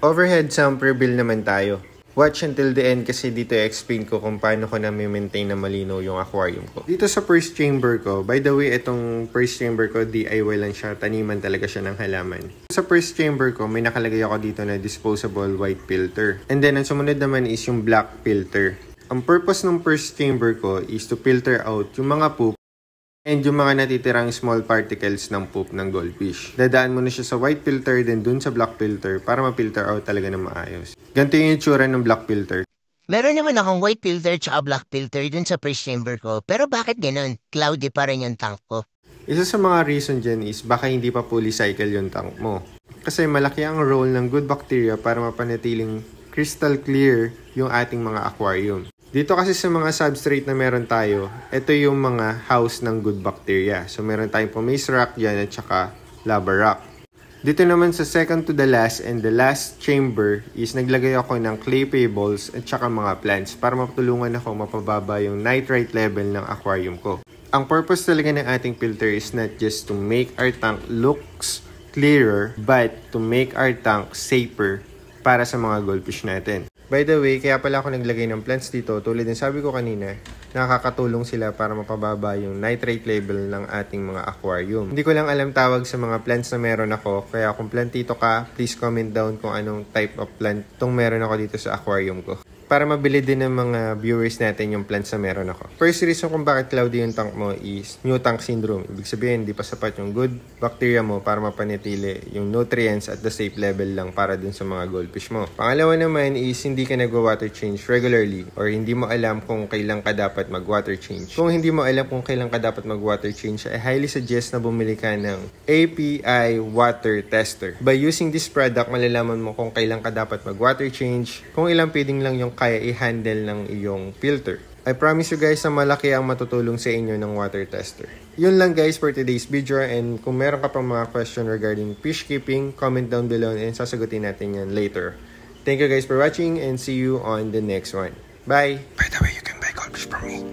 Overhead sump reveal naman tayo. Watch until the end kasi dito i-explain ko kung paano ko na-maintain na malinaw yung aquarium ko. Dito sa first chamber ko, by the way, itong first chamber ko, DIY lang siya. Taniman talaga siya ng halaman. Sa first chamber ko, may nakalagay ako dito na disposable white filter. And then, ang sumunod naman is yung black filter. Ang purpose ng first chamber ko is to filter out yung mga poop and yung mga natitirang small particles ng poop ng goldfish. Dadaan mo na siya sa white filter, then dun sa black filter para ma-filter out talaga na maayos. Ganito yung itsura ng black filter. Meron naman akong white filter tsaka black filter dun sa first chamber ko. Pero bakit ganun? Cloudy pa rin yung tank ko. Isa sa mga reason dyan is baka hindi pa fully cycle yung tank mo. Kasi malaki ang role ng good bacteria para mapanatiling crystal clear yung ating mga aquarium. Dito kasi sa mga substrate na meron tayo, ito yung mga house ng good bacteria. So meron tayong pumice rock dyan at saka lava rock. Dito naman sa second to the last and the last chamber is naglagay ako ng clay pebbles at saka mga plants para matulungan ako mapababa yung nitrite level ng aquarium ko. Ang purpose talaga ng ating filter is not just to make our tank looks clearer but to make our tank safer para sa mga goldfish natin. By the way, kaya pala ako naglagay ng plants dito, tulad ng sabi ko kanina, nakakatulong sila para mapababa yung nitrate level ng ating mga aquarium. Hindi ko lang alam tawag sa mga plants na meron ako, kaya kung plantito ka, please comment down kung anong type of plant tong meron ako dito sa aquarium ko. Para mabili din ng mga viewers natin yung plants na meron ako. First reason kung bakit cloudy yung tank mo is new tank syndrome. Ibig sabihin, hindi pa sapat yung good bacteria mo para mapanatili yung nutrients at the safe level lang para dun sa mga goldfish mo. Pangalawa naman is hindi ka nagwa-water change regularly or hindi mo alam kung kailan ka dapat mag-water change. Kung hindi mo alam kung kailan ka dapat mag-water change, I highly suggest na bumili ka ng API water tester. By using this product, malalaman mo kung kailan ka dapat mag-water change, kung ilang feeding lang yung kaya i-handle ng iyong filter. I promise you guys na malaki ang matutulong sa inyo ng water tester. Yun lang guys for today's video, and kung meron ka pang mga question regarding fish keeping, comment down below and sasagutin natin yan later. Thank you guys for watching and see you on the next one. Bye! By the way, you can buy goldfish from me.